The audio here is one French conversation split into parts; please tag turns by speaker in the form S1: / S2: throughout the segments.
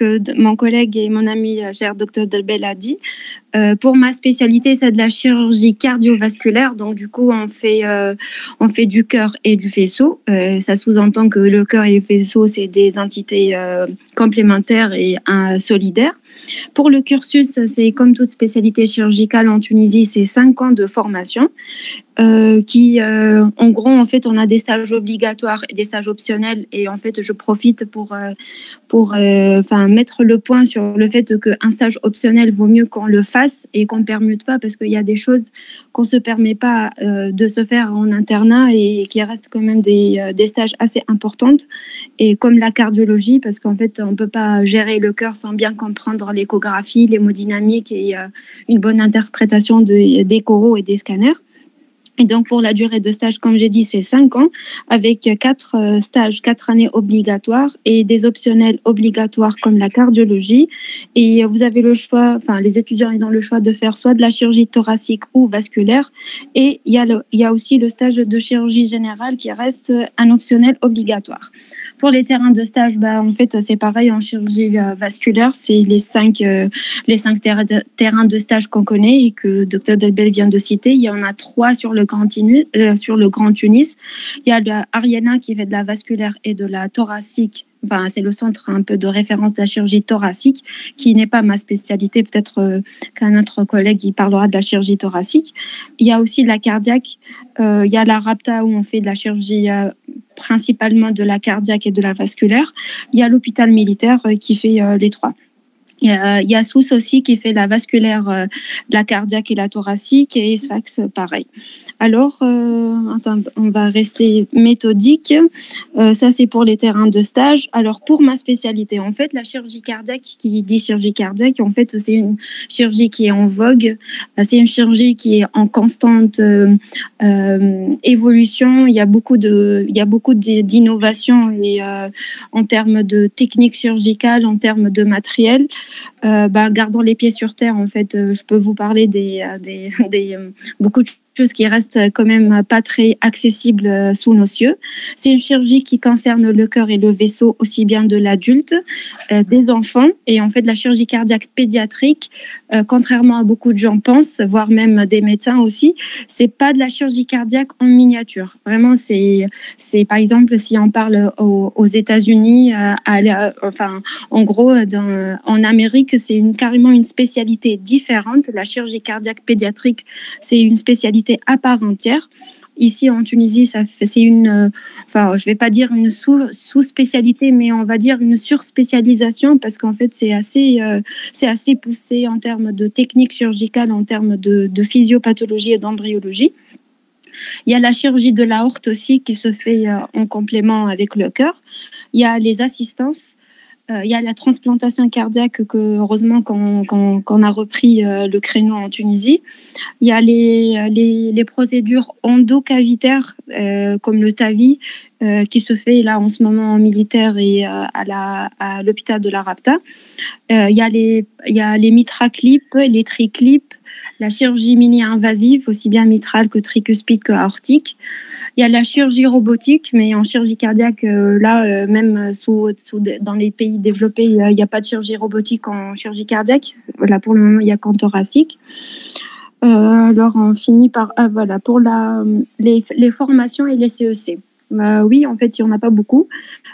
S1: que mon collègue et mon ami cher docteur Delbel a dit. Pour ma spécialité, c'est de la chirurgie cardiovasculaire. Donc, du coup, on fait du cœur et du faisceau. Ça sous-entend que le cœur et le faisceau, c'est des entités complémentaires et solidaires. Pour le cursus, c'est comme toute spécialité chirurgicale en Tunisie, c'est 5 ans de formation. En gros, en fait, on a des stages obligatoires et des stages optionnels. Et en fait, je profite pour mettre le point sur le fait qu'un stage optionnel vaut mieux qu'on le fasse et qu'on ne permute pas, parce qu'il y a des choses qu'on ne se permet pas de se faire en internat et qui restent quand même des stages assez importantes. Et comme la cardiologie, parce qu'en fait, on ne peut pas gérer le cœur sans bien comprendre l'échographie, l'hémodynamique et une bonne interprétation des coraux et des scanners. Et donc, pour la durée de stage, comme j'ai dit, c'est 5 ans, avec 4 stages, 4 années obligatoires et des optionnels obligatoires comme la cardiologie. Et vous avez le choix, enfin, les étudiants, ils ont le choix de faire soit de la chirurgie thoracique ou vasculaire. Et il y a aussi le stage de chirurgie générale qui reste un optionnel obligatoire. Pour les terrains de stage, en fait, c'est pareil en chirurgie vasculaire. C'est les 5 terrains de stage qu'on connaît et que Dr Delbel vient de citer. Il y en a 3 sur le Grand Tunis. Il y a Ariana qui fait de la vasculaire et de la thoracique. C'est le centre un peu de référence de la chirurgie thoracique, qui n'est pas ma spécialité. Peut-être qu'un autre collègue il parlera de la chirurgie thoracique. Il y a aussi la cardiaque. Il y a la RAPTA où on fait de la chirurgie principalement de la cardiaque et de la vasculaire. Il y a l'hôpital militaire qui fait les 3. Il y a SOUS aussi qui fait la vasculaire, la cardiaque et la thoracique, et ISFAX pareil. Alors, on va rester méthodique. Ça, c'est pour les terrains de stage. Alors, pour ma spécialité, en fait, la chirurgie cardiaque, qui dit chirurgie cardiaque, en fait, c'est une chirurgie qui est en vogue. C'est une chirurgie qui est en constante évolution. Il y a beaucoup d'innovations et en termes de techniques chirurgicales, en termes de matériel. Gardant les pieds sur terre, en fait, je peux vous parler beaucoup de choses qui restent quand même pas très accessibles sous nos cieux. C'est une chirurgie qui concerne le cœur et le vaisseau, aussi bien de l'adulte, des enfants, et en fait la chirurgie cardiaque pédiatrique, contrairement à beaucoup de gens pensent, voire même des médecins aussi, c'est pas de la chirurgie cardiaque en miniature. Vraiment, c'est par exemple si on parle aux États-Unis, en gros, en Amérique, c'est carrément une spécialité différente. La chirurgie cardiaque pédiatrique, c'est une spécialité à part entière. Ici, en Tunisie, c'est je vais pas dire une sous-spécialité, mais on va dire une surspécialisation, parce qu'en fait, c'est assez poussé en termes de technique chirurgicale, en termes de physiopathologie et d'embryologie. Il y a la chirurgie de l'aorte aussi qui se fait en complément avec le cœur. Il y a les assistances. Il y a la transplantation cardiaque, heureusement qu'on a repris le créneau en Tunisie. Il y a les procédures endocavitaires comme le TAVI qui se fait là en ce moment en militaire et à l'hôpital de la RAPTA. Il y a les mitraclips, les triclips, la chirurgie mini-invasive, aussi bien mitrale que tricuspide que aortique. Il y a la chirurgie robotique, mais en chirurgie cardiaque, même dans les pays développés, il n'y a pas de chirurgie robotique en chirurgie cardiaque. Là, pour le moment, il n'y a qu'en thoracique. Alors, on finit par... voilà, pour les formations et les CEC. Oui, en fait, il n'y en a pas beaucoup.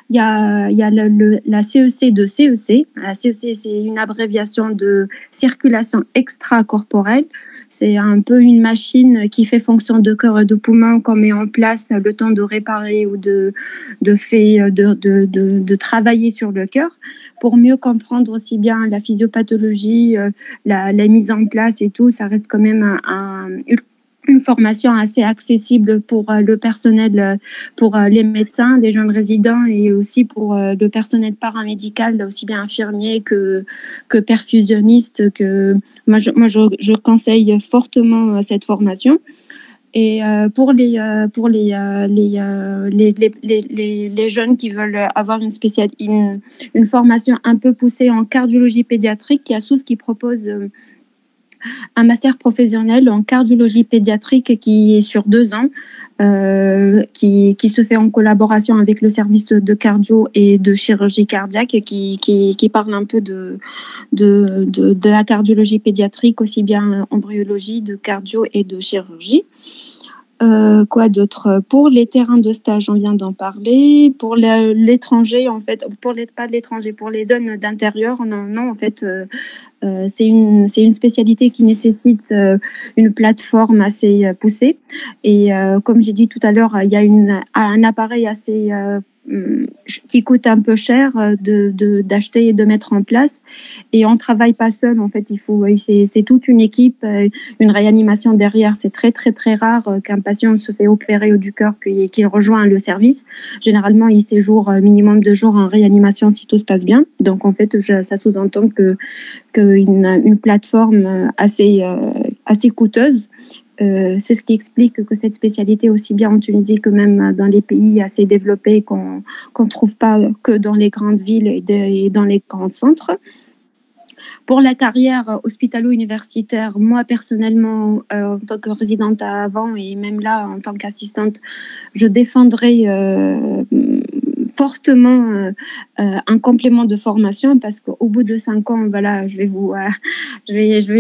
S1: Il y a la CEC de CEC. La CEC, c'est une abréviation de circulation extracorporelle. C'est un peu une machine qui fait fonction de cœur et de poumon qu'on met en place le temps de réparer ou de travailler sur le cœur pour mieux comprendre aussi bien la physiopathologie, la mise en place et tout. Ça reste quand même une formation assez accessible pour le personnel, pour les médecins, les jeunes résidents et aussi pour le personnel paramédical, aussi bien infirmier que perfusionniste. Moi, je conseille fortement cette formation. Et pour les jeunes qui veulent avoir une formation un peu poussée en cardiologie pédiatrique, il y a SOUS qui propose un master professionnel en cardiologie pédiatrique qui est sur 2 ans, qui se fait en collaboration avec le service de cardio et de chirurgie cardiaque, qui parle un peu de la cardiologie pédiatrique, aussi bien embryologie, de cardio et de chirurgie. Quoi d'autre? Pour les terrains de stage, on vient d'en parler. Pour l'étranger, en fait, pas l'étranger, pour les zones d'intérieur, non, en fait, c'est une spécialité qui nécessite une plateforme assez poussée. Et comme j'ai dit tout à l'heure, il y a un appareil assez qui coûte un peu cher d'acheter et de mettre en place. Et on ne travaille pas seul, en fait, c'est toute une équipe, une réanimation derrière. C'est très, très, très rare qu'un patient se fait opérer du cœur qu'il rejoint le service. Généralement, il séjourne minimum 2 jours en réanimation si tout se passe bien. Donc, en fait, ça sous-entend qu'une plateforme assez coûteuse. C'est ce qui explique que cette spécialité, aussi bien en Tunisie que même dans les pays assez développés, qu'on ne trouve pas que dans les grandes villes et dans les grands centres. Pour la carrière hospitalo-universitaire, moi personnellement, en tant que résidente avant et même là en tant qu'assistante, je défendrai fortement un complément de formation, parce qu'au bout de 5 ans, voilà, je vais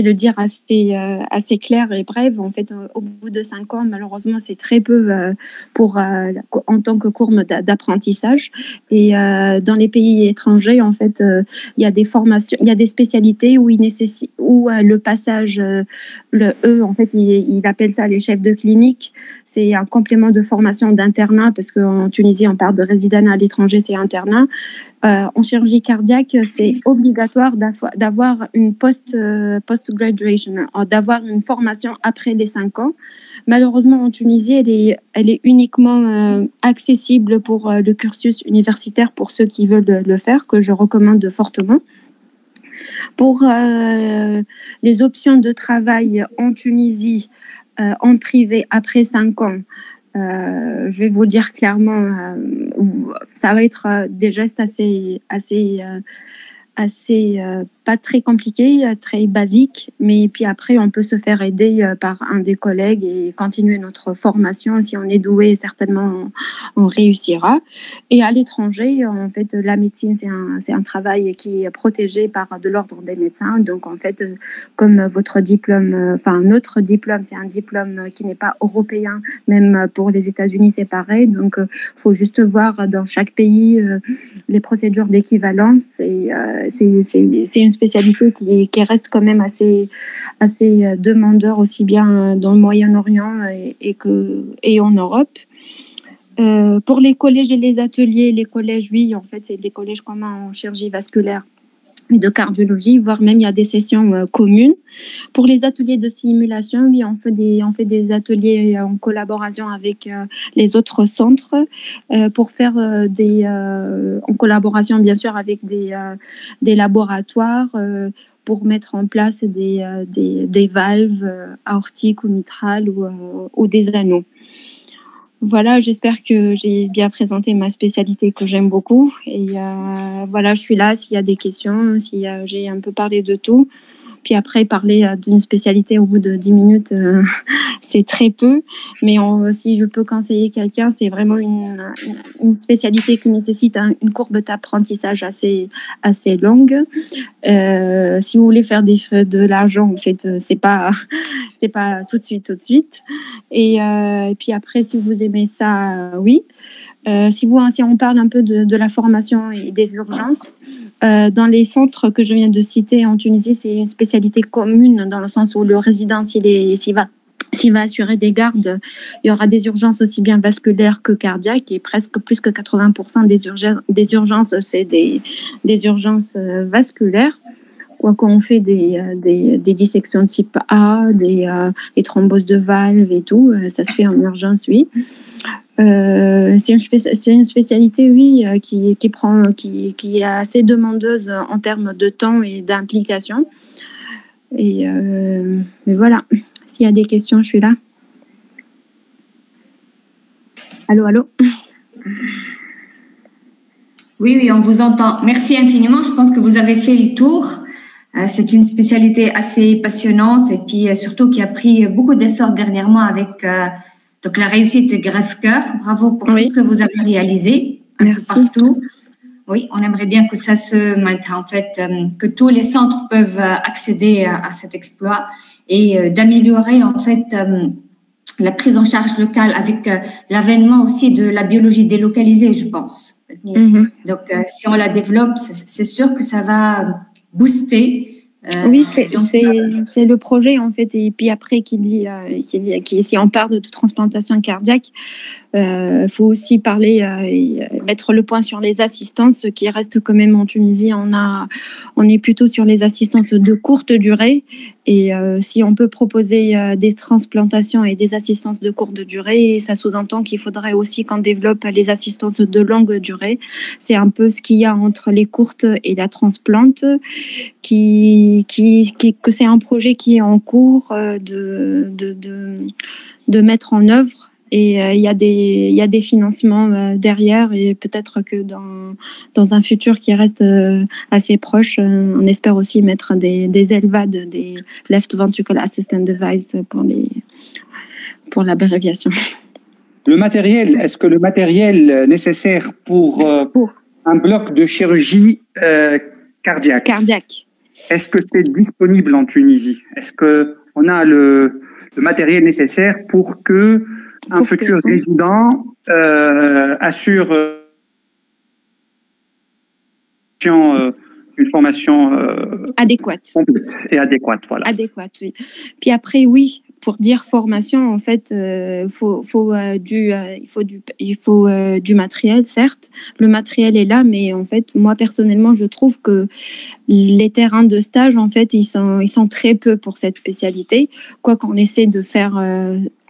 S1: le dire assez clair et bref. En fait, au bout de 5 ans, malheureusement, c'est très peu en tant que courbe d'apprentissage. Et dans les pays étrangers, en fait, il y a des formations, il y a des spécialités où le passage, en fait, il appelle ça les chefs de clinique. C'est un complément de formation d'internat, parce qu'en Tunisie, on parle de résident à l'étranger, c'est internat. En chirurgie cardiaque, c'est obligatoire d'avoir une post-graduation, d'avoir une formation après les 5 ans. Malheureusement, en Tunisie, elle est uniquement accessible pour le cursus universitaire, pour ceux qui veulent le faire, que je recommande fortement. Pour les options de travail en Tunisie, en privé, après 5 ans, je vais vous dire clairement, ça va être des gestes assez pas très compliqué, très basique, mais puis après on peut se faire aider par un des collègues et continuer notre formation. Si on est doué, certainement on réussira. Et à l'étranger, en fait, la médecine, c'est un travail qui est protégé par de l'ordre des médecins. Donc en fait, comme votre diplôme, notre diplôme, c'est un diplôme qui n'est pas européen, même pour les États-Unis c'est pareil. Donc faut juste voir dans chaque pays les procédures d'équivalence. Et c'est une spécialité qui reste quand même assez demandeur, aussi bien dans le Moyen-Orient et en Europe. Pour les collèges et les ateliers, les collèges, oui, en fait, c'est des collèges communs en chirurgie vasculaire et de cardiologie, voire même il y a des sessions communes. Pour les ateliers de simulation, oui, on fait des ateliers en collaboration avec les autres centres pour faire en collaboration bien sûr avec des laboratoires pour mettre en place des valves aortiques ou mitrales ou des anneaux. Voilà, j'espère que j'ai bien présenté ma spécialité que j'aime beaucoup. Et voilà, je suis là s'il y a des questions, si j'ai un peu parlé de tout. Puis après, parler d'une spécialité au bout de 10 minutes, c'est très peu. Mais si je peux conseiller quelqu'un, c'est vraiment une spécialité qui nécessite une courbe d'apprentissage assez longue. Si vous voulez faire de l'argent, en fait, c'est pas tout de suite. Et puis après, si vous aimez ça, oui. Si on parle un peu de la formation et des urgences, dans les centres que je viens de citer en Tunisie, c'est une spécialité commune dans le sens où le résident, s'il va assurer des gardes, il y aura des urgences aussi bien vasculaires que cardiaques, et presque plus que 80% des urgences, c'est des urgences vasculaires. Quoi qu'on fait des dissections type A, des thromboses de valves et tout, ça se fait en urgence, oui. C'est une spécialité, oui, qui est assez demandeuse en termes de temps et d'implication. Mais voilà, s'il y a des questions, je suis là. Allô?
S2: Oui, on vous entend. Merci infiniment. Je pense que vous avez fait le tour. C'est une spécialité assez passionnante et puis surtout qui a pris beaucoup d'essor dernièrement avec donc la réussite de Greffe-Cœur. Bravo pour tout ce que vous avez réalisé un peu partout. Oui, on aimerait bien que ça se maintienne, en fait, que tous les centres peuvent accéder à cet exploit et d'améliorer en fait la prise en charge locale avec l'avènement aussi de la biologie délocalisée, je pense. Donc, si on la développe, c'est sûr que ça va booster.
S1: Oui, c'est le projet en fait. Et puis après, si on parle de transplantation cardiaque, faut aussi parler et mettre le point sur les assistances qui restent quand même en Tunisie. On est plutôt sur les assistances de courte durée. Et si on peut proposer des transplantations et des assistances de courte durée, ça sous-entend qu'il faudrait aussi qu'on développe les assistances de longue durée. C'est un peu ce qu'il y a entre les courtes et la transplante, que c'est un projet qui est en cours de mettre en œuvre. Et il y a des financements derrière et peut-être que dans un futur qui reste assez proche, on espère aussi mettre des LVAD, des Left Ventricular Assistance Device pour l'abréviation.
S3: Le matériel, est-ce que le matériel nécessaire pour un bloc de chirurgie cardiaque, est-ce que c'est disponible en Tunisie? Est-ce qu'on a le matériel nécessaire pour que un futur résident assure une formation
S1: adéquate.
S3: Et adéquate, voilà.
S1: Adéquate, oui. Puis après, oui, pour dire formation, en fait, il faut du matériel, certes. Le matériel est là, mais en fait, moi personnellement, je trouve que les terrains de stage, en fait, ils sont très peu pour cette spécialité. Quoi qu'on essaie de faire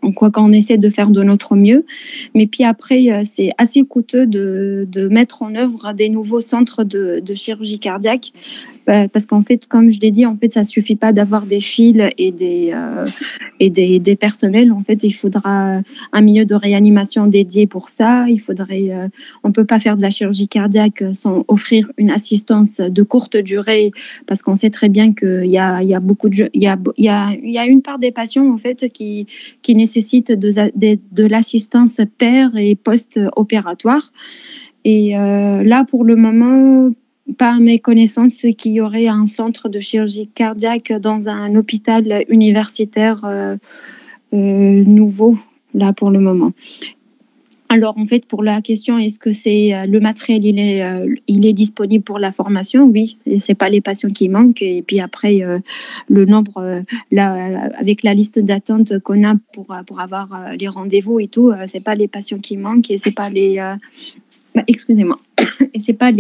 S1: de notre mieux. Mais puis après, c'est assez coûteux de mettre en œuvre des nouveaux centres de chirurgie cardiaque. Parce qu'en fait, comme je l'ai dit, en fait, ça suffit pas d'avoir des fils et des personnels. En fait, il faudra un milieu de réanimation dédié pour ça. On peut pas faire de la chirurgie cardiaque sans offrir une assistance de courte durée, parce qu'on sait très bien qu'il y a beaucoup il y a une part des patients en fait qui nécessitent de l'assistance per et post-opératoire. Et là, pour le moment, pas à mes connaissances qu'il y aurait un centre de chirurgie cardiaque dans un hôpital universitaire nouveau, là, pour le moment. Alors, en fait, pour la question, est-ce que le matériel, il est disponible pour la formation? Oui, c'est pas les patients qui manquent. Et puis après, le nombre, avec la liste d'attente qu'on a pour avoir les rendez-vous et tout, c'est pas les patients qui manquent et c'est pas les... excusez-moi. Et c'est pas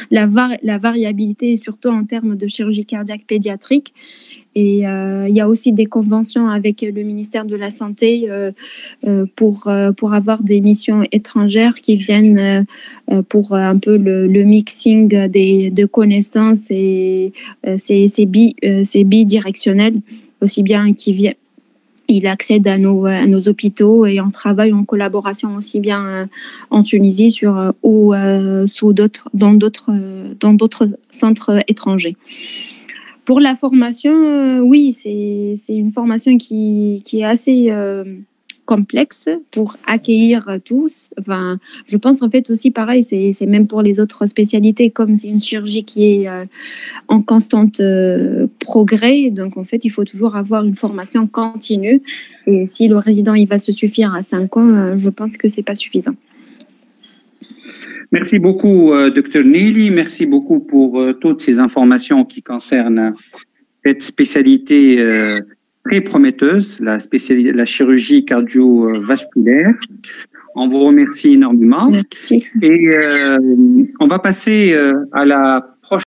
S1: la variabilité, surtout en termes de chirurgie cardiaque pédiatrique. Et il y a aussi des conventions avec le ministère de la Santé pour avoir des missions étrangères qui viennent pour un peu le mixing de connaissances, et c'est bidirectionnel, aussi bien qui vient. Il accède à nos hôpitaux et on travaille en collaboration aussi bien en Tunisie ou dans d'autres centres étrangers. Pour la formation, oui, c'est une formation qui est assez complexe pour accueillir tous. Enfin, je pense en fait aussi pareil, c'est même pour les autres spécialités, comme c'est une chirurgie qui est en constante progrès. Donc en fait, il faut toujours avoir une formation continue. Et si le résident il va se suffire à 5 ans, je pense que c'est pas suffisant.
S3: Merci beaucoup, Dr Nili. Merci beaucoup pour toutes ces informations qui concernent cette spécialité très prometteuse, la chirurgie cardiovasculaire. On vous remercie énormément.
S1: Merci.
S3: Et on va passer à la